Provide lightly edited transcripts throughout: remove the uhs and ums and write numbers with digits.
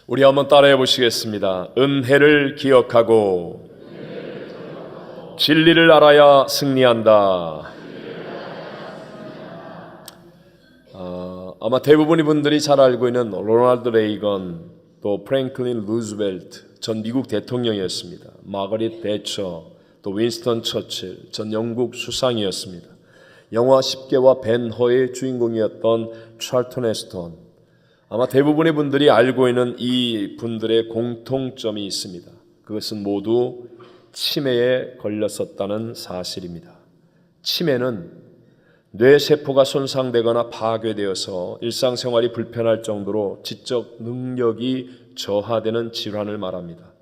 우리 한번 따라해 보시겠습니다. 은혜를 기억하고 진리를 알아야 승리한다. 아마 대부분의 분들이 잘 알고 있는 로널드 레이건, 또 프랭클린 루즈벨트 전 미국 대통령이었습니다. 마거릿 대처, 또 윈스턴 처칠 전 영국 수상이었습니다. 영화 10개와 벤허의 주인공이었던 찰턴 헤스턴. 아마 대부분의 분들이 알고 있는 이 분들의 공통점이 있습니다. 그것은 모두 치매에 걸렸었다는 사실입니다. 치매는 뇌세포가 손상되거나 파괴되어서 일상생활이 불편할 정도로 지적 능력이 저하되는 질환을 말합니다.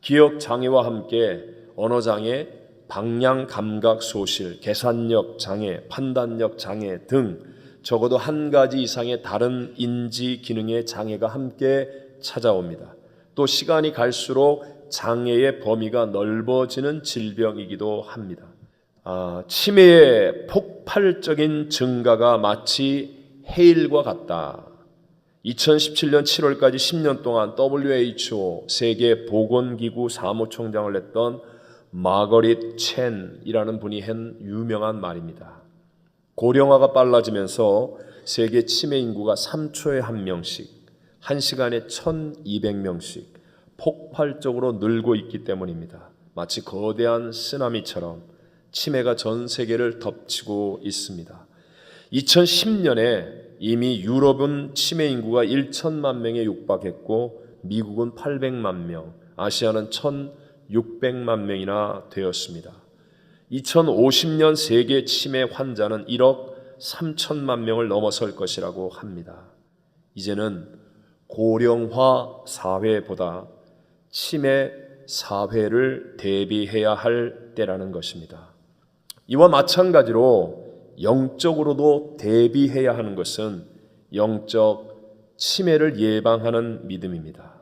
기억장애와 함께 언어장애, 방향감각 소실, 계산력 장애, 판단력 장애 등 적어도 한 가지 이상의 다른 인지 기능의 장애가 함께 찾아옵니다. 또 시간이 갈수록 장애의 범위가 넓어지는 질병이기도 합니다. 치매의 폭발적인 증가가 마치 해일과 같다. 2017년 7월까지 10년 동안 WHO 세계보건기구 사무총장을 했던 마거릿 첸이라는 분이 한 유명한 말입니다. 고령화가 빨라지면서 세계 치매 인구가 3초에 1명씩, 1시간에 1200명씩 폭발적으로 늘고 있기 때문입니다. 마치 거대한 쓰나미처럼 치매가 전 세계를 덮치고 있습니다. 2010년에 이미 유럽은 치매 인구가 1천만 명에 육박했고 미국은 800만 명, 아시아는 1600만 명이나 되었습니다. 2050년 세계 치매 환자는 1억 3천만 명을 넘어설 것이라고 합니다. 이제는 고령화 사회보다 치매 사회를 대비해야 할 때라는 것입니다. 이와 마찬가지로 영적으로도 대비해야 하는 것은 영적 치매를 예방하는 믿음입니다.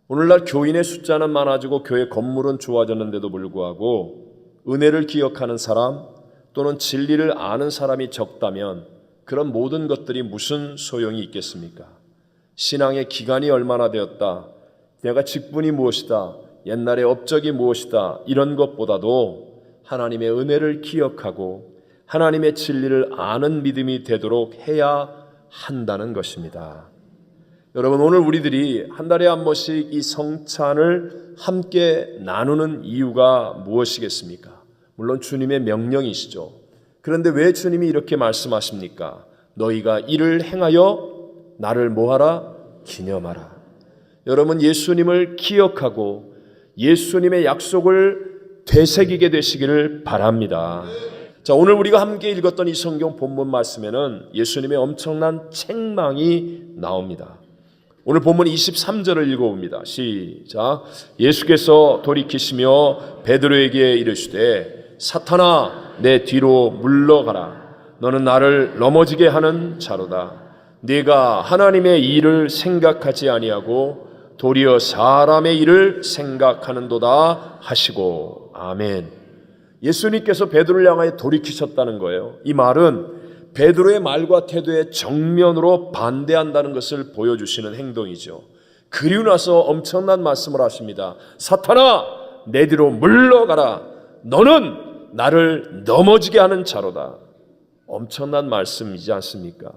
오늘날 교인의 숫자는 많아지고 교회 건물은 좋아졌는데도 불구하고 은혜를 기억하는 사람 또는 진리를 아는 사람이 적다면 그런 모든 것들이 무슨 소용이 있겠습니까? 신앙의 기간이 얼마나 되었다, 내가 직분이 무엇이다, 옛날의 업적이 무엇이다, 이런 것보다도 하나님의 은혜를 기억하고 하나님의 진리를 아는 믿음이 되도록 해야 한다는 것입니다. 여러분, 오늘 우리들이 한 달에 한 번씩 이 성찬을 함께 나누는 이유가 무엇이겠습니까? 물론 주님의 명령이시죠. 그런데 왜 주님이 이렇게 말씀하십니까? 너희가 이를 행하여 나를 뭐하라? 기념하라. 여러분, 예수님을 기억하고 예수님의 약속을 되새기게 되시기를 바랍니다. 자, 오늘 우리가 함께 읽었던 이 성경 본문 말씀에는 예수님의 엄청난 책망이 나옵니다. 오늘 본문 23절을 읽어봅니다. 시작. 예수께서 돌이키시며 베드로에게 이르시되 사탄아 내 뒤로 물러가라. 너는 나를 넘어지게 하는 자로다. 네가 하나님의 일을 생각하지 아니하고 도리어 사람의 일을 생각하는도다 하시고. 아멘. 예수님께서 베드로를 향하여 돌이키셨다는 거예요. 이 말은 베드로의 말과 태도에 정면으로 반대한다는 것을 보여주시는 행동이죠. 그리고 나서 엄청난 말씀을 하십니다. 사탄아 내 뒤로 물러가라. 너는 나를 넘어지게 하는 자로다. 엄청난 말씀이지 않습니까?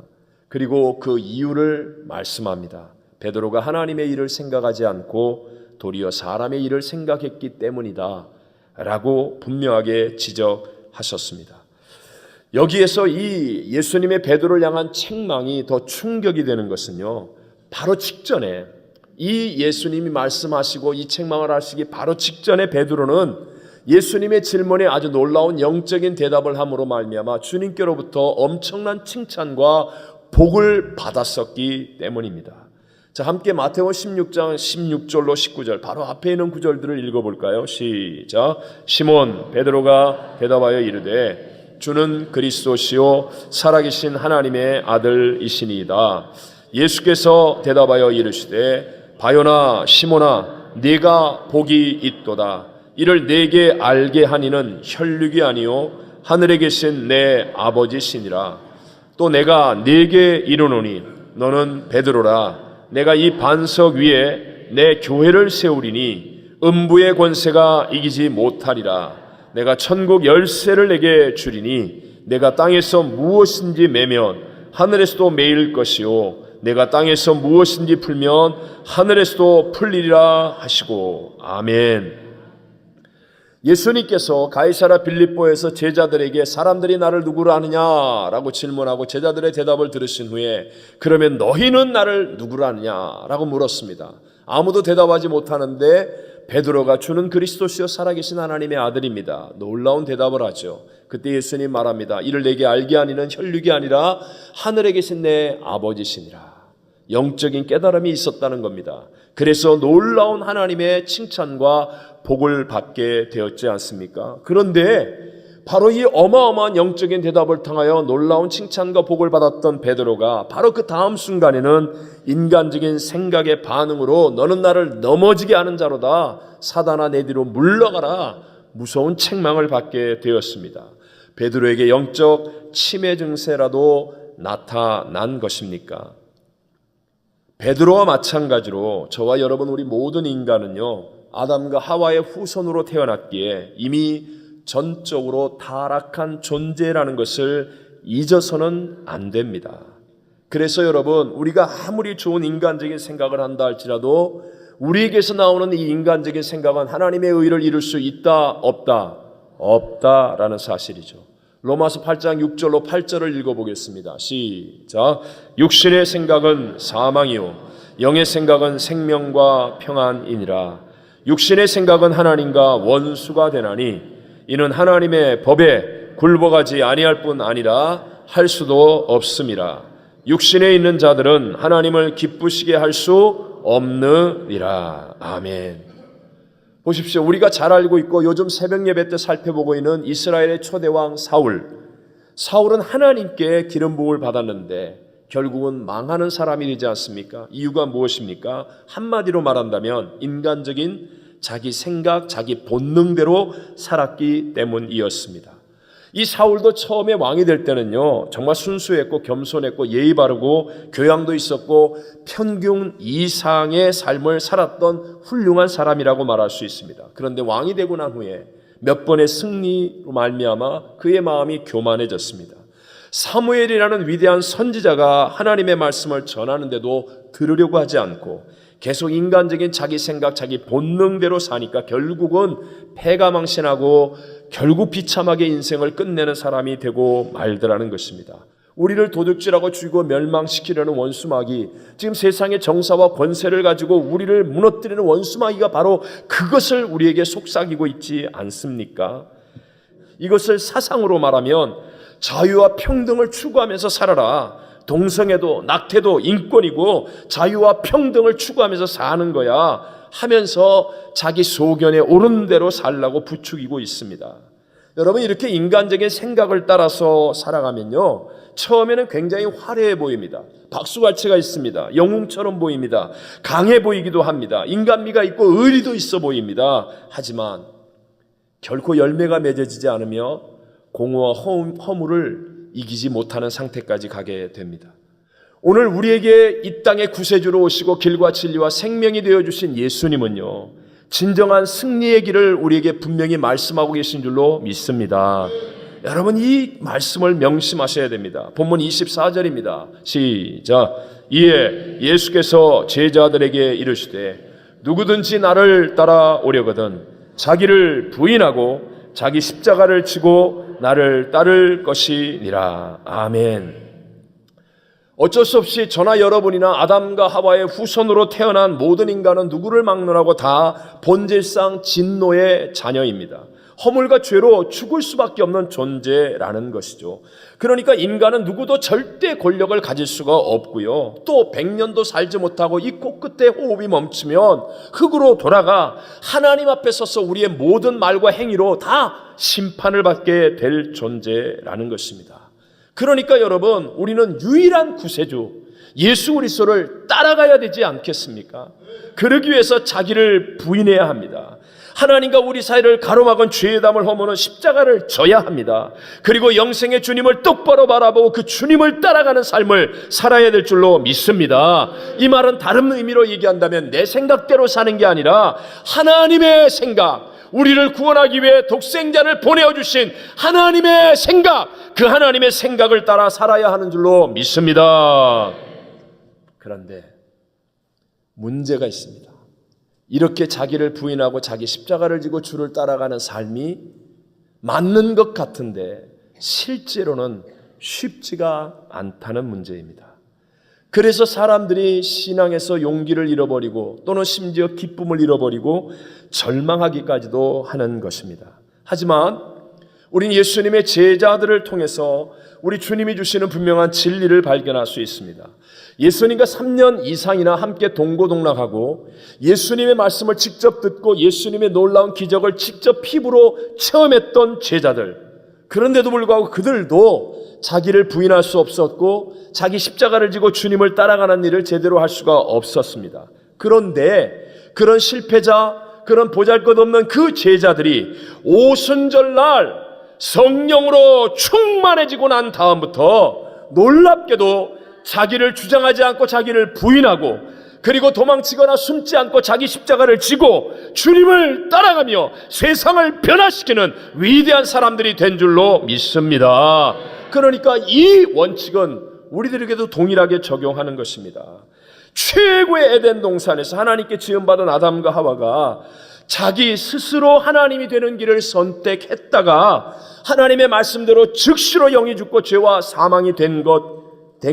그리고 그 이유를 말씀합니다. 베드로가 하나님의 일을 생각하지 않고 도리어 사람의 일을 생각했기 때문이다 라고 분명하게 지적하셨습니다. 여기에서 이 예수님의 베드로를 향한 책망이 더 충격이 되는 것은요, 바로 직전에 이 예수님이 말씀하시고 이 책망을 하시기 바로 직전에 베드로는 예수님의 질문에 아주 놀라운 영적인 대답을 함으로 말미암아 주님께로부터 엄청난 칭찬과 복을 받았었기 때문입니다. 자, 함께 마태복음 16장 16절로 19절 바로 앞에 있는 구절들을 읽어볼까요? 시작. 시몬 베드로가 대답하여 이르되 주는 그리스도시요 살아계신 하나님의 아들이시니이다. 예수께서 대답하여 이르시되 바요나 시몬아 네가 복이 있도다. 이를 내게 알게 하니는 혈육이 아니요 하늘에 계신 내 아버지시니라. 또 내가 네게 이르노니 너는 베드로라. 내가 이 반석 위에 내 교회를 세우리니 음부의 권세가 이기지 못하리라. 내가 천국 열쇠를 내게 주리니 내가 땅에서 무엇인지 매면 하늘에서도 매일 것이요 내가 땅에서 무엇인지 풀면 하늘에서도 풀리리라 하시고. 아멘. 예수님께서 가이사라 빌립보에서 제자들에게 사람들이 나를 누구로 아느냐라고 질문하고 제자들의 대답을 들으신 후에 그러면 너희는 나를 누구로 아느냐라고 물었습니다. 아무도 대답하지 못하는데 베드로가 주는 그리스도시요 살아계신 하나님의 아들입니다. 놀라운 대답을 하죠. 그때 예수님 말합니다. 이를 내게 알게 하니는 혈육이 아니라 하늘에 계신 내 아버지시니라. 영적인 깨달음이 있었다는 겁니다. 그래서 놀라운 하나님의 칭찬과 복을 받게 되었지 않습니까? 그런데 바로 이 어마어마한 영적인 대답을 통하여 놀라운 칭찬과 복을 받았던 베드로가 바로 그 다음 순간에는 인간적인 생각의 반응으로 너는 나를 넘어지게 하는 자로다. 사단아 내 뒤로 물러가라. 무서운 책망을 받게 되었습니다. 베드로에게 영적 치매 증세라도 나타난 것입니까? 베드로와 마찬가지로 저와 여러분 우리 모든 인간은요 아담과 하와의 후손으로 태어났기에 이미 전적으로 타락한 존재라는 것을 잊어서는 안 됩니다. 그래서 여러분 우리가 아무리 좋은 인간적인 생각을 한다 할지라도 우리에게서 나오는 이 인간적인 생각은 하나님의 의를 이룰 수 있다 없다? 없다라는 사실이죠. 로마서 8장 6절로 8절을 읽어보겠습니다. 시작. 육신의 생각은 사망이요 영의 생각은 생명과 평안이니라. 육신의 생각은 하나님과 원수가 되나니 이는 하나님의 법에 굴복하지 아니할 뿐 아니라 할 수도 없음이라. 육신에 있는 자들은 하나님을 기쁘시게 할 수 없느니라. 아멘. 보십시오. 우리가 잘 알고 있고 요즘 새벽 예배 때 살펴보고 있는 이스라엘의 초대왕 사울은 하나님께 기름 부음을 받았는데 결국은 망하는 사람이 되지 않습니까? 이유가 무엇입니까? 한마디로 말한다면 인간적인 자기 생각, 자기 본능대로 살았기 때문이었습니다. 이 사울도 처음에 왕이 될 때는요 정말 순수했고 겸손했고 예의 바르고 교양도 있었고 평균 이상의 삶을 살았던 훌륭한 사람이라고 말할 수 있습니다. 그런데 왕이 되고 난 후에 몇 번의 승리로 말미암아 그의 마음이 교만해졌습니다. 사무엘이라는 위대한 선지자가 하나님의 말씀을 전하는데도 들으려고 하지 않고 계속 인간적인 자기 생각, 자기 본능대로 사니까 결국은 패가망신하고 결국 비참하게 인생을 끝내는 사람이 되고 말더라는 것입니다. 우리를 도둑질하고 죽이고 멸망시키려는 원수마귀, 지금 세상의 정사와 권세를 가지고 우리를 무너뜨리는 원수마귀가 바로 그것을 우리에게 속삭이고 있지 않습니까? 이것을 사상으로 말하면 자유와 평등을 추구하면서 살아라. 동성애도 낙태도 인권이고 자유와 평등을 추구하면서 사는 거야 하면서 자기 소견에 오른 대로 살라고 부추기고 있습니다. 여러분 이렇게 인간적인 생각을 따라서 살아가면요 처음에는 굉장히 화려해 보입니다. 박수갈채가 있습니다. 영웅처럼 보입니다. 강해 보이기도 합니다. 인간미가 있고 의리도 있어 보입니다. 하지만 결코 열매가 맺어지지 않으며 공허와 허물을 이기지 못하는 상태까지 가게 됩니다. 오늘 우리에게 이 땅에 구세주로 오시고 길과 진리와 생명이 되어주신 예수님은요 진정한 승리의 길을 우리에게 분명히 말씀하고 계신 줄로 믿습니다. 여러분 이 말씀을 명심하셔야 됩니다. 본문 24절입니다. 시작. 이에 예수께서 제자들에게 이르시되 누구든지 나를 따라오려거든 자기를 부인하고 자기 십자가를 지고 나를 따를 것이니라. 아멘. 어쩔 수 없이 저나 여러분이나 아담과 하와의 후손으로 태어난 모든 인간은 누구를 막론하고 다 본질상 진노의 자녀입니다. 허물과 죄로 죽을 수밖에 없는 존재라는 것이죠. 그러니까 인간은 누구도 절대 권력을 가질 수가 없고요. 또 100년도 살지 못하고 이 코끝에 호흡이 멈추면 흙으로 돌아가 하나님 앞에 서서 우리의 모든 말과 행위로 다 심판을 받게 될 존재라는 것입니다. 그러니까 여러분 우리는 유일한 구세주 예수 그리스도를 따라가야 되지 않겠습니까? 그러기 위해서 자기를 부인해야 합니다. 하나님과 우리 사이를 가로막은 죄의 담을 허무는 십자가를 져야 합니다. 그리고 영생의 주님을 똑바로 바라보고 그 주님을 따라가는 삶을 살아야 될 줄로 믿습니다. 이 말은 다른 의미로 얘기한다면 내 생각대로 사는 게 아니라 하나님의 생각, 우리를 구원하기 위해 독생자를 보내어주신 하나님의 생각, 그 하나님의 생각을 따라 살아야 하는 줄로 믿습니다. 그런데 문제가 있습니다. 이렇게 자기를 부인하고 자기 십자가를 지고 주를 따라가는 삶이 맞는 것 같은데 실제로는 쉽지가 않다는 문제입니다. 그래서 사람들이 신앙에서 용기를 잃어버리고 또는 심지어 기쁨을 잃어버리고 절망하기까지도 하는 것입니다. 하지만 우리는 예수님의 제자들을 통해서 우리 주님이 주시는 분명한 진리를 발견할 수 있습니다. 예수님과 3년 이상이나 함께 동고동락하고 예수님의 말씀을 직접 듣고 예수님의 놀라운 기적을 직접 피부로 체험했던 제자들, 그런데도 불구하고 그들도 자기를 부인할 수 없었고 자기 십자가를 지고 주님을 따라가는 일을 제대로 할 수가 없었습니다. 그런데 그런 실패자, 그런 보잘것없는 그 제자들이 오순절날 성령으로 충만해지고 난 다음부터 놀랍게도 자기를 주장하지 않고 자기를 부인하고 그리고 도망치거나 숨지 않고 자기 십자가를 지고 주님을 따라가며 세상을 변화시키는 위대한 사람들이 된 줄로 믿습니다. 그러니까 이 원칙은 우리들에게도 동일하게 적용하는 것입니다. 최고의 에덴 동산에서 하나님께 지음받은 아담과 하와가 자기 스스로 하나님이 되는 길을 선택했다가 하나님의 말씀대로 즉시로 영이 죽고 죄와 사망이 된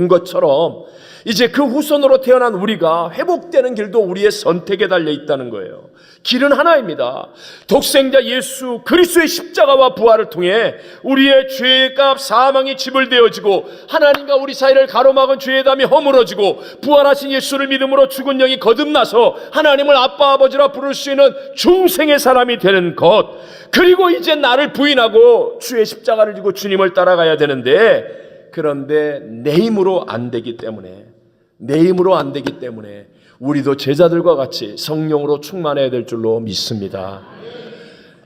것처럼 이제 그 후손으로 태어난 우리가 회복되는 길도 우리의 선택에 달려 있다는 거예요. 길은 하나입니다. 독생자 예수 그리스도의 십자가와 부활을 통해 우리의 죄의 값 사망이 지불되어지고 하나님과 우리 사이를 가로막은 죄의 담이 허물어지고 부활하신 예수를 믿음으로 죽은 영이 거듭나서 하나님을 아빠 아버지라 부를 수 있는 중생의 사람이 되는 것, 그리고 이제 나를 부인하고 주의 십자가를 지고 주님을 따라가야 되는데, 그런데 내 힘으로 안 되기 때문에 우리도 제자들과 같이 성령으로 충만해야 될 줄로 믿습니다.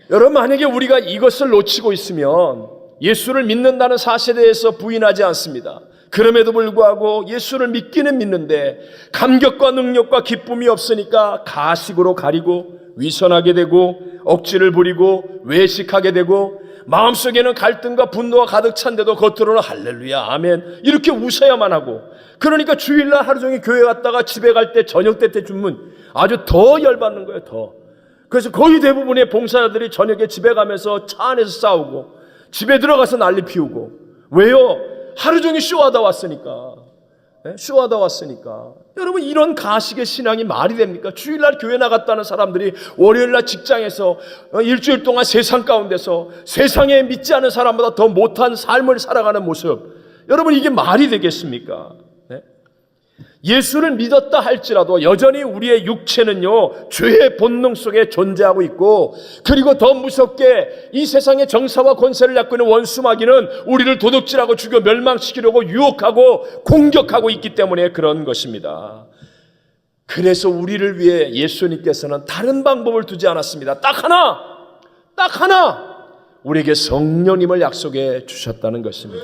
여러분, 만약에 우리가 이것을 놓치고 있으면 예수를 믿는다는 사실에 대해서 부인하지 않습니다. 그럼에도 불구하고 예수를 믿기는 믿는데 감격과 능력과 기쁨이 없으니까 가식으로 가리고 위선하게 되고 억지를 부리고 외식하게 되고 마음속에는 갈등과 분노가 가득 찬데도 겉으로는 할렐루야 아멘 이렇게 웃어야만 하고, 그러니까 주일날 하루 종일 교회 갔다가 집에 갈 때 저녁 때쯤은 아주 더 열받는 거예요. 더. 그래서 거의 대부분의 봉사자들이 저녁에 집에 가면서 차 안에서 싸우고 집에 들어가서 난리 피우고. 왜요? 하루 종일 쇼하다 왔으니까. 쇼하다 왔으니까. 여러분, 이런 가식의 신앙이 말이 됩니까? 주일날 교회 나갔다는 사람들이 월요일날 직장에서 일주일 동안 세상 가운데서 세상에 믿지 않은 사람보다 더 못한 삶을 살아가는 모습, 여러분, 이게 말이 되겠습니까? 예수를 믿었다 할지라도 여전히 우리의 육체는요 죄의 본능 속에 존재하고 있고, 그리고 더 무섭게 이 세상의 정사와 권세를 갖고 있는 원수 마귀는 우리를 도둑질하고 죽여 멸망시키려고 유혹하고 공격하고 있기 때문에 그런 것입니다. 그래서 우리를 위해 예수님께서는 다른 방법을 두지 않았습니다. 딱 하나 우리에게 성령님을 약속해 주셨다는 것입니다.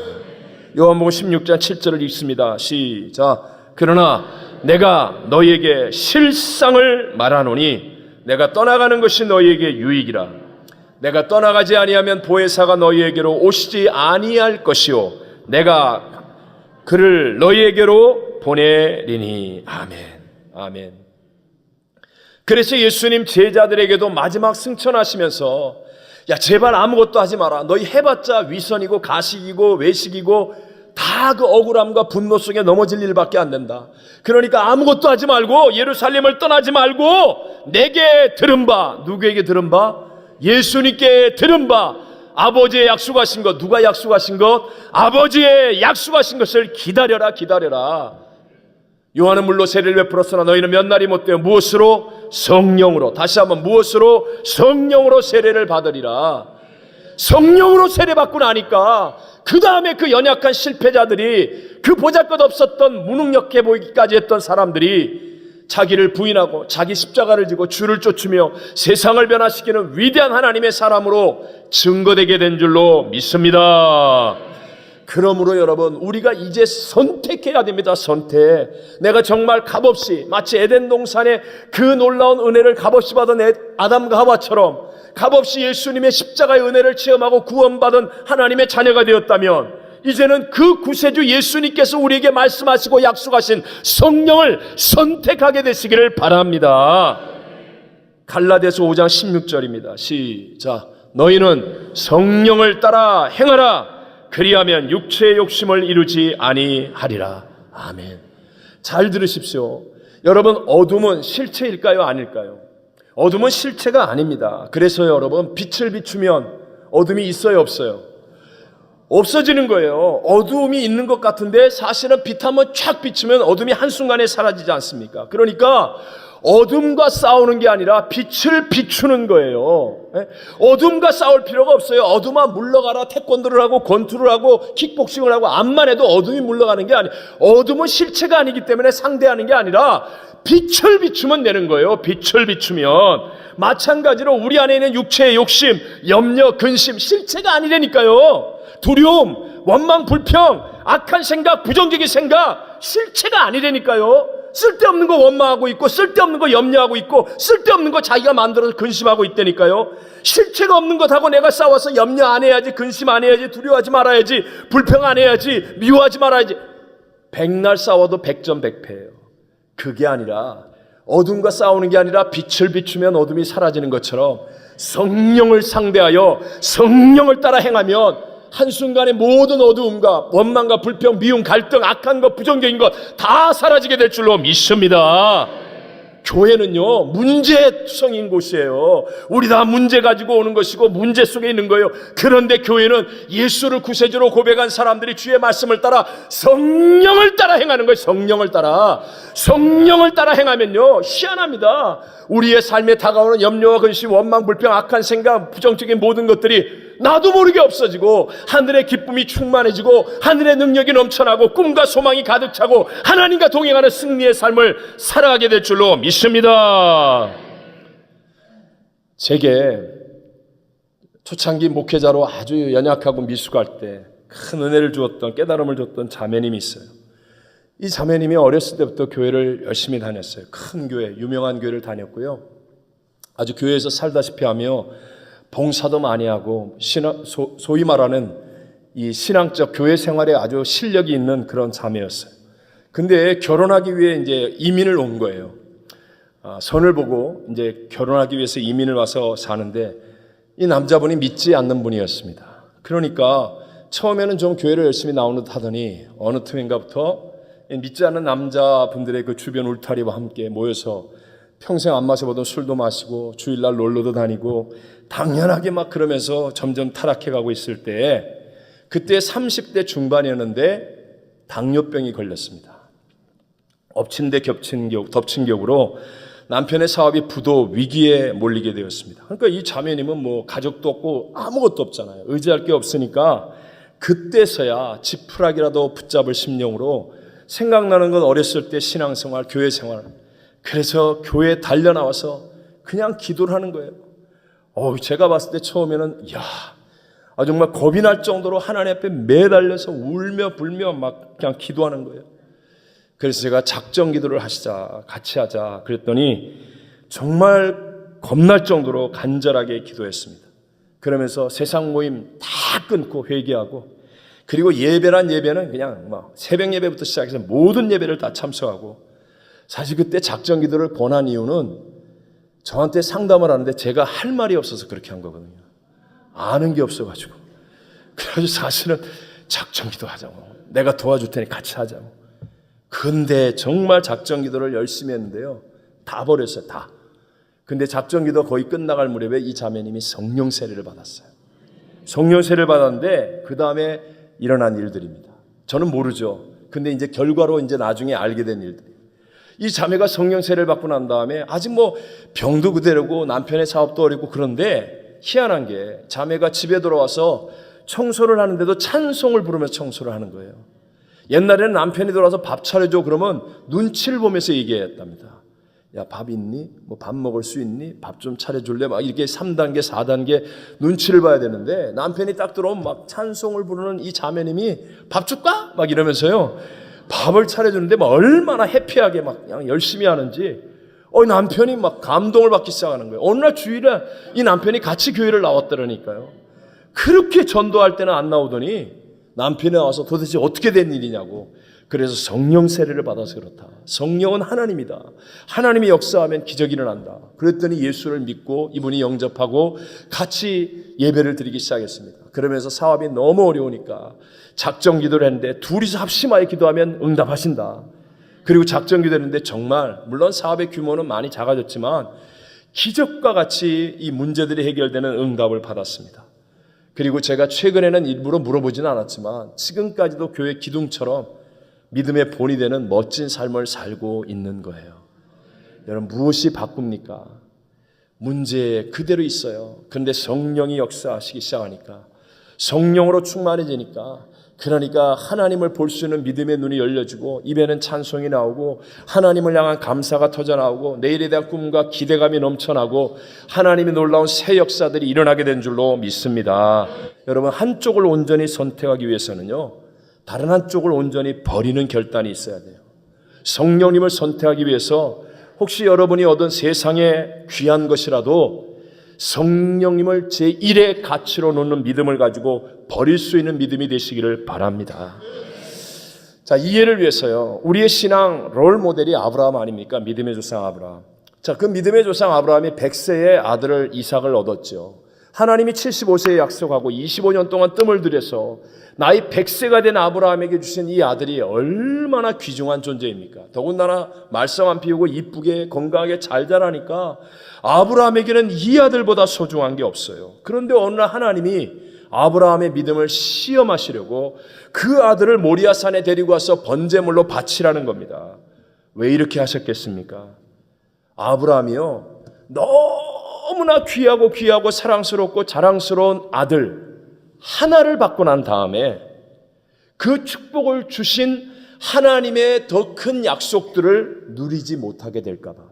요한복음 16장 7절을 읽습니다. 시작. 그러나 내가 너희에게 실상을 말하노니 내가 떠나가는 것이 너희에게 유익이라. 내가 떠나가지 아니하면 보혜사가 너희에게로 오시지 아니할 것이요 내가 그를 너희에게로 보내리니. 아멘. 아멘. 그래서 예수님 제자들에게도 마지막 승천하시면서 야, 제발 아무것도 하지 마라. 너희 해봤자 위선이고 가식이고 외식이고 다 그 억울함과 분노 속에 넘어질 일밖에 안 된다. 그러니까 아무것도 하지 말고 예루살렘을 떠나지 말고 내게 들은 바, 누구에게 들은 바? 예수님께 들은 바, 아버지의 약속하신 것. 누가 약속하신 것? 아버지의 약속하신 것을 기다려라. 요한은 물로 세례를 베풀었으나 너희는 몇 날이 못되어 무엇으로? 성령으로. 다시 한번 무엇으로? 성령으로 세례를 받으리라. 성령으로 세례받고 나니까 그 다음에 그 연약한 실패자들이, 그 보잘것없었던 무능력해 보이기까지 했던 사람들이 자기를 부인하고 자기 십자가를 지고 주를 쫓으며 세상을 변화시키는 위대한 하나님의 사람으로 증거되게 된 줄로 믿습니다. 그러므로 여러분, 우리가 이제 선택해야 됩니다. 선택. 내가 정말 값없이, 마치 에덴 동산의 그 놀라운 은혜를 값없이 받은 아담과 하와처럼 값없이 예수님의 십자가의 은혜를 체험하고 구원받은 하나님의 자녀가 되었다면, 이제는 그 구세주 예수님께서 우리에게 말씀하시고 약속하신 성령을 선택하게 되시기를 바랍니다. 갈라디아서 5장 16절입니다. 시작. 너희는 성령을 따라 행하라. 그리하면 육체의 욕심을 이루지 아니하리라. 아멘. 잘 들으십시오. 여러분, 어둠은 실체일까요? 아닐까요? 어둠은 실체가 아닙니다. 그래서 여러분, 빛을 비추면 어둠이 있어요? 없어요? 없어지는 거예요. 어두움이 있는 것 같은데 사실은 빛 한번 쫙 비추면 어둠이 한순간에 사라지지 않습니까? 그러니까 어둠과 싸우는 게 아니라 빛을 비추는 거예요. 어둠과 싸울 필요가 없어요. 어둠아 물러가라. 태권도를 하고 권투를 하고 킥복싱을 하고 암만 해도 어둠이 물러가는 게 아니에요. 어둠은 실체가 아니기 때문에 상대하는 게 아니라 빛을 비추면 되는 거예요. 빛을 비추면. 마찬가지로 우리 안에 있는 육체의 욕심, 염려, 근심, 실체가 아니라니까요. 두려움, 원망, 불평, 악한 생각, 부정적인 생각, 실체가 아니라니까요. 쓸데없는 거 원망하고 있고, 쓸데없는 거 염려하고 있고, 쓸데없는 거 자기가 만들어서 근심하고 있다니까요. 실체가 없는 것하고 내가 싸워서 염려 안 해야지, 근심 안 해야지, 두려워하지 말아야지, 불평 안 해야지, 미워하지 말아야지. 백날 싸워도 백전백패예요. 그게 아니라, 어둠과 싸우는 게 아니라 빛을 비추면 어둠이 사라지는 것처럼 성령을 상대하여 성령을 따라 행하면 한순간에 모든 어두움과 원망과 불평, 미움, 갈등, 악한 것, 부정적인 것 다 사라지게 될 줄로 믿습니다. 교회는요, 문제성인 곳이에요. 우리 다 문제 가지고 오는 것이고 문제 속에 있는 거예요. 그런데 교회는 예수를 구세주로 고백한 사람들이 주의 말씀을 따라 성령을 따라 행하는 거예요. 성령을 따라 행하면요, 희한합니다. 우리의 삶에 다가오는 염려와 근심, 원망, 불평, 악한 생각, 부정적인 모든 것들이 나도 모르게 없어지고 하늘의 기쁨이 충만해지고 하늘의 능력이 넘쳐나고 꿈과 소망이 가득 차고 하나님과 동행하는 승리의 삶을 살아가게 될 줄로 믿습니다. 제게 초창기 목회자로 아주 연약하고 미숙할 때 큰 은혜를 주었던, 깨달음을 줬던 자매님이 있어요. 이 자매님이 어렸을 때부터 교회를 열심히 다녔어요. 큰 교회, 유명한 교회를 다녔고요. 아주 교회에서 살다시피 하며 봉사도 많이 하고 소위 말하는 이 신앙적 교회 생활에 아주 실력이 있는 그런 자매였어요. 근데 결혼하기 위해 이제 이민을 온 거예요. 선을 보고 이제 결혼하기 위해서 이민을 와서 사는데 이 남자분이 믿지 않는 분이었습니다. 그러니까 처음에는 좀 교회를 열심히 나오는 듯 하더니 어느 틈인가부터 믿지 않는 남자분들의 그 주변 울타리와 함께 모여서 평생 안 마셔보던 술도 마시고 주일날 놀러도 다니고 당연하게 막 그러면서 점점 타락해가고 있을 때 그때 30대 중반이었는데 당뇨병이 걸렸습니다. 엎친 데 덮친 격으로 남편의 사업이 부도 위기에 몰리게 되었습니다. 그러니까 이 자매님은 뭐 가족도 없고 아무것도 없잖아요. 의지할 게 없으니까 그때서야 지푸라기라도 붙잡을 심령으로 생각나는 건 어렸을 때 신앙생활, 교회 생활. 그래서 교회에 달려나와서 그냥 기도를 하는 거예요. 제가 봤을 때 처음에는 정말 겁이 날 정도로 하나님 앞에 매달려서 울며 불며 막 그냥 기도하는 거예요. 그래서 제가 작정 기도를 하시자, 같이 하자 그랬더니 정말 겁날 정도로 간절하게 기도했습니다. 그러면서 세상 모임 다 끊고 회개하고, 그리고 예배란 예배는 그냥 막 새벽 예배부터 시작해서 모든 예배를 다 참석하고, 사실 그때 작정 기도를 권한 이유는 저한테 상담을 하는데 제가 할 말이 없어서 그렇게 한 거거든요. 아는 게 없어가지고. 그래서 사실은 작정 기도 하자고, 내가 도와줄 테니 같이 하자고. 근데 정말 작정 기도를 열심히 했는데요, 다 버렸어요. 다. 근데 작정 기도 거의 끝나갈 무렵에 이 자매님이 성령 세례를 받았어요. 성령 세례를 받았는데 그 다음에 일어난 일들입니다. 저는 모르죠. 근데 이제 결과로 이제 나중에 알게 된 일들이, 이 자매가 성령 세례를 받고 난 다음에 아직 뭐 병도 그대로고 남편의 사업도 어렵고, 그런데 희한한 게 자매가 집에 돌아와서 청소를 하는데도 찬송을 부르면서 청소를 하는 거예요. 옛날에는 남편이 돌아와서 밥 차려줘 그러면 눈치를 보면서 얘기했답니다. 야, 밥 있니? 뭐 밥 먹을 수 있니? 밥 좀 차려줄래? 막 이렇게 3단계, 4단계 눈치를 봐야 되는데 남편이 딱 들어오면 막 찬송을 부르는 이 자매님이 밥 줄까? 막 이러면서요. 밥을 차려주는데 막 얼마나 해피하게 막 그냥 열심히 하는지 남편이 막 감동을 받기 시작하는 거예요. 어느 날 주일에 이 남편이 같이 교회를 나왔더라니까요. 그렇게 전도할 때는 안 나오더니 남편이 나와서 도대체 어떻게 된 일이냐고. 그래서 성령 세례를 받아서 그렇다. 성령은 하나님이다. 하나님이 역사하면 기적이 일어난다. 그랬더니 예수를 믿고 이분이 영접하고 같이 예배를 드리기 시작했습니다. 그러면서 사업이 너무 어려우니까 작정 기도를 했는데 둘이서 합심하여 기도하면 응답하신다. 그리고 작정 기도를 했는데 정말 물론 사업의 규모는 많이 작아졌지만 기적과 같이 이 문제들이 해결되는 응답을 받았습니다. 그리고 제가 최근에는 일부러 물어보지는 않았지만 지금까지도 교회 기둥처럼 믿음의 본이 되는 멋진 삶을 살고 있는 거예요. 여러분 무엇이 바꿉니까? 문제 그대로 있어요. 그런데 성령이 역사하시기 시작하니까 성령으로 충만해지니까 그러니까 하나님을 볼 수 있는 믿음의 눈이 열려지고 입에는 찬송이 나오고 하나님을 향한 감사가 터져나오고 내일에 대한 꿈과 기대감이 넘쳐나고 하나님의 놀라운 새 역사들이 일어나게 된 줄로 믿습니다. 여러분 한쪽을 온전히 선택하기 위해서는요. 다른 한쪽을 온전히 버리는 결단이 있어야 돼요. 성령님을 선택하기 위해서 혹시 여러분이 얻은 세상의 귀한 것이라도 성령님을 제1의 가치로 놓는 믿음을 가지고 버릴 수 있는 믿음이 되시기를 바랍니다. 자, 이해를 위해서요. 우리의 신앙 롤 모델이 아브라함 아닙니까? 믿음의 조상 아브라함. 자, 그 믿음의 조상 아브라함이 100세의 아들을 이삭을 얻었죠. 하나님이 75세에 약속하고 25년 동안 뜸을 들여서 나이 100세가 된 아브라함에게 주신 이 아들이 얼마나 귀중한 존재입니까? 더군다나 말썽 안 피우고 이쁘게 건강하게 잘 자라니까 아브라함에게는 이 아들보다 소중한 게 없어요. 그런데 어느 날 하나님이 아브라함의 믿음을 시험하시려고 그 아들을 모리아산에 데리고 와서 번제물로 바치라는 겁니다. 왜 이렇게 하셨겠습니까? 아브라함이요 너무나 귀하고 사랑스럽고 자랑스러운 아들 하나를 받고 난 다음에 그 축복을 주신 하나님의 더 큰 약속들을 누리지 못하게 될까 봐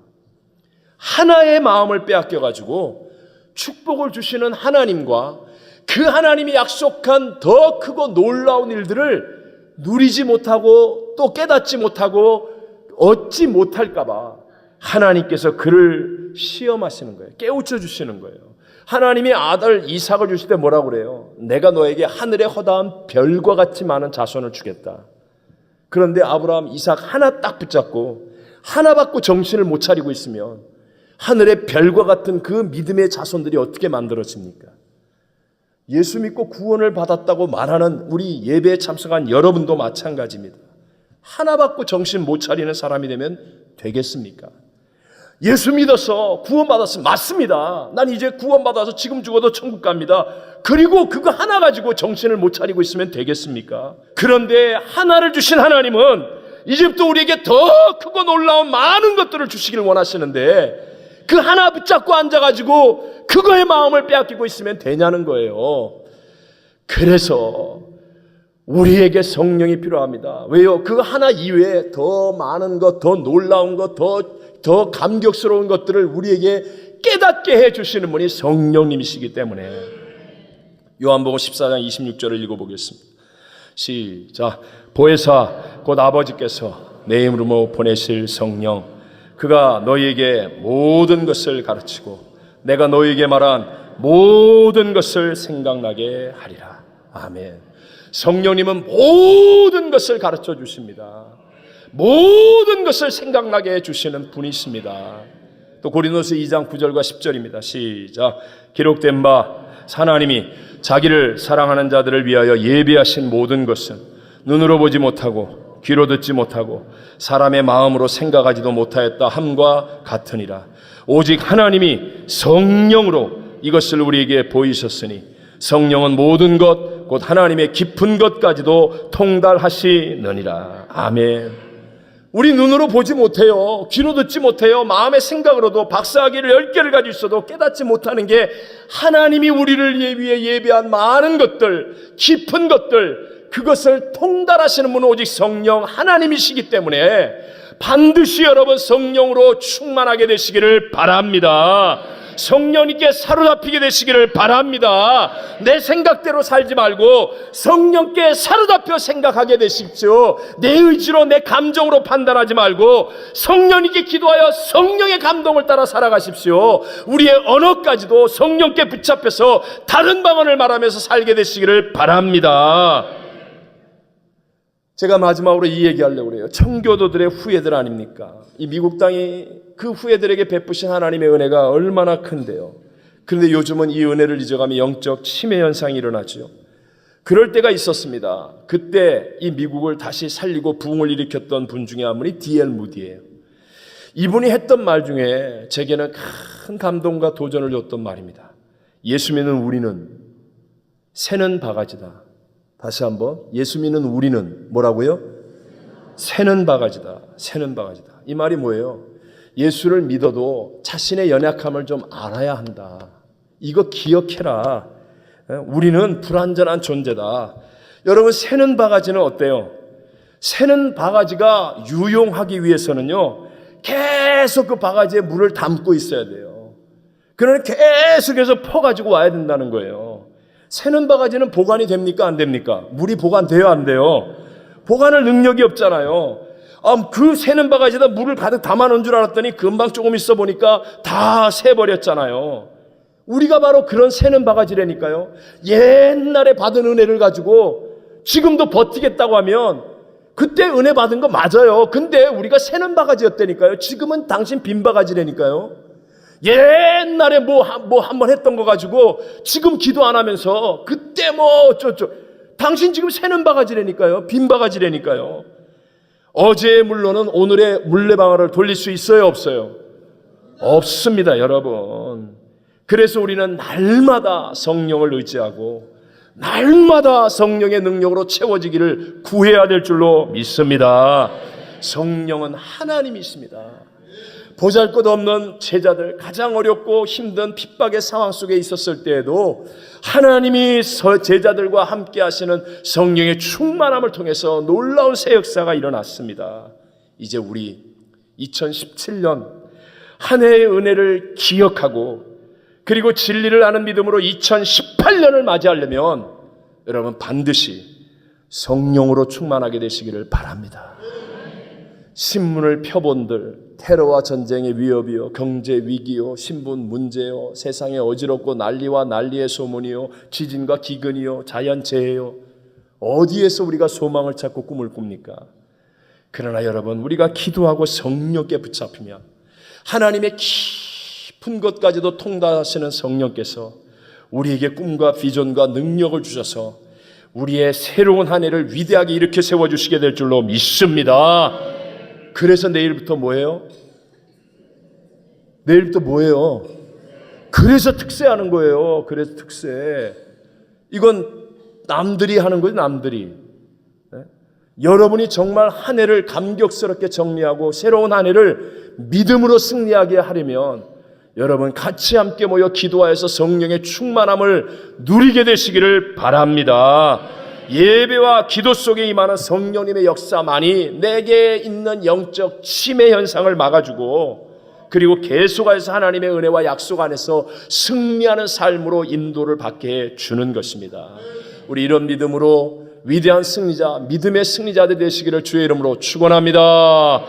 하나의 마음을 빼앗겨가지고 축복을 주시는 하나님과 그 하나님이 약속한 더 크고 놀라운 일들을 누리지 못하고 또 깨닫지 못하고 얻지 못할까 봐 하나님께서 그를 시험하시는 거예요. 깨우쳐 주시는 거예요. 하나님이 아들 이삭을 주실 때 뭐라고 그래요? 내가 너에게 하늘의 허다한 별과 같이 많은 자손을 주겠다. 그런데 아브라함 이삭 하나 딱 붙잡고 하나 받고 정신을 못 차리고 있으면 하늘의 별과 같은 그 믿음의 자손들이 어떻게 만들어집니까? 예수 믿고 구원을 받았다고 말하는 우리 예배에 참석한 여러분도 마찬가지입니다. 하나 받고 정신 못 차리는 사람이 되면 되겠습니까? 예수 믿어서 구원받았으면 맞습니다. 난 이제 구원받아서 지금 죽어도 천국 갑니다. 그리고 그거 하나 가지고 정신을 못 차리고 있으면 되겠습니까? 그런데 하나를 주신 하나님은 이제부터 우리에게 더 크고 놀라운 많은 것들을 주시길 원하시는데 그 하나 붙잡고 앉아가지고 그거의 마음을 빼앗기고 있으면 되냐는 거예요. 그래서 우리에게 성령이 필요합니다. 왜요? 그 하나 이외에 더 많은 것, 더 놀라운 것, 더 감격스러운 것들을 우리에게 깨닫게 해주시는 분이 성령님이시기 때문에 요한복음 14장 26절을 읽어보겠습니다. 시작. 보혜사 곧 아버지께서 내 이름으로 보내실 성령 그가 너희에게 모든 것을 가르치고 내가 너희에게 말한 모든 것을 생각나게 하리라. 아멘. 성령님은 모든 것을 가르쳐 주십니다. 모든 것을 생각나게 해주시는 분이십니다. 또 고린도서 2장 9절과 10절입니다. 시작. 기록된 바 하나님이 자기를 사랑하는 자들을 위하여 예비하신 모든 것은 눈으로 보지 못하고 귀로 듣지 못하고 사람의 마음으로 생각하지도 못하였다 함과 같으니라. 오직 하나님이 성령으로 이것을 우리에게 보이셨으니 성령은 모든 것 곧 하나님의 깊은 것까지도 통달하시느니라. 아멘. 우리 눈으로 보지 못해요. 귀로 듣지 못해요. 마음의 생각으로도 박사학위를 10개를 가지고 있어도 깨닫지 못하는 게 하나님이 우리를 위해 예비한 많은 것들, 깊은 것들, 그것을 통달하시는 분은 오직 성령 하나님이시기 때문에 반드시 여러분 성령으로 충만하게 되시기를 바랍니다. 성령님께 사로잡히게 되시기를 바랍니다. 내 생각대로 살지 말고 성령께 사로잡혀 생각하게 되십시오. 내 의지로 내 감정으로 판단하지 말고 성령님께 기도하여 성령의 감동을 따라 살아가십시오. 우리의 언어까지도 성령께 붙잡혀서 다른 방언을 말하면서 살게 되시기를 바랍니다. 제가 마지막으로 이 얘기하려고 그래요. 청교도들의 후예들 아닙니까? 이 미국 땅이 그 후예들에게 베푸신 하나님의 은혜가 얼마나 큰데요. 그런데 요즘은 이 은혜를 잊어가며 영적 침해 현상이 일어나죠. 그럴 때가 있었습니다. 그때 이 미국을 다시 살리고 부흥을 일으켰던 분 중에 한 분이 D.L. 무디예요. 이분이 했던 말 중에 제게는 큰 감동과 도전을 줬던 말입니다. 예수 믿는 우리는 새는 바가지다. 다시 한번, 예수 믿는 우리는 뭐라고요? 새는 바가지다. 새는 바가지다. 이 말이 뭐예요? 예수를 믿어도 자신의 연약함을 좀 알아야 한다. 이거 기억해라. 우리는 불완전한 존재다. 여러분, 새는 바가지는 어때요? 새는 바가지가 유용하기 위해서는요, 계속 그 바가지에 물을 담고 있어야 돼요. 그러나 계속해서 퍼가지고 와야 된다는 거예요. 새는 바가지는 보관이 됩니까? 안 됩니까? 물이 보관돼요? 안 돼요? 보관할 능력이 없잖아요. 그 새는 바가지에다 물을 가득 담아놓은 줄 알았더니 금방 조금 있어 보니까 다 새버렸잖아요. 우리가 바로 그런 새는 바가지라니까요. 옛날에 받은 은혜를 가지고 지금도 버티겠다고 하면 그때 은혜 받은 거 맞아요. 근데 우리가 새는 바가지였다니까요. 지금은 당신 빈 바가지라니까요. 옛날에 뭐 한 번 했던 거 가지고 지금 기도 안 하면서 그때 당신 지금 새는 바가지라니까요. 빈 바가지라니까요. 어제의 물로는 오늘의 물레방아를 돌릴 수 있어요, 없어요? 없습니다, 여러분. 그래서 우리는 날마다 성령을 의지하고 날마다 성령의 능력으로 채워지기를 구해야 될 줄로 믿습니다. 성령은 하나님이십니다. 보잘것없는 제자들, 가장 어렵고 힘든 핍박의 상황 속에 있었을 때에도 하나님이 제자들과 함께 하시는 성령의 충만함을 통해서 놀라운 새 역사가 일어났습니다. 이제 우리 2017년 한 해의 은혜를 기억하고 그리고 진리를 아는 믿음으로 2018년을 맞이하려면 여러분 반드시 성령으로 충만하게 되시기를 바랍니다. 신문을 펴본들 테러와 전쟁의 위협이요, 경제 위기요, 신분 문제요, 세상에 어지럽고 난리와 난리의 소문이요, 지진과 기근이요, 자연재해요. 어디에서 우리가 소망을 찾고 꿈을 꿉니까? 그러나 여러분, 우리가 기도하고 성령께 붙잡히면 하나님의 깊은 것까지도 통달하시는 성령께서 우리에게 꿈과 비전과 능력을 주셔서 우리의 새로운 한 해를 위대하게 일으켜 세워주시게 될 줄로 믿습니다. 그래서 내일부터 뭐예요? 내일부터 뭐예요? 그래서 특세하는 거예요. 그래서 특세. 이건 남들이 하는 거예요, 남들이. 여러분이 정말 한 해를 감격스럽게 정리하고 새로운 한 해를 믿음으로 승리하게 하려면 여러분 같이 함께 모여 기도하여서 성령의 충만함을 누리게 되시기를 바랍니다. 예배와 기도 속에 임하는 성령님의 역사만이 내게 있는 영적 침해 현상을 막아주고 그리고 계속해서 하나님의 은혜와 약속 안에서 승리하는 삶으로 인도를 받게 해주는 것입니다. 우리 이런 믿음으로 위대한 승리자, 믿음의 승리자들 되시기를 주의 이름으로 축원합니다.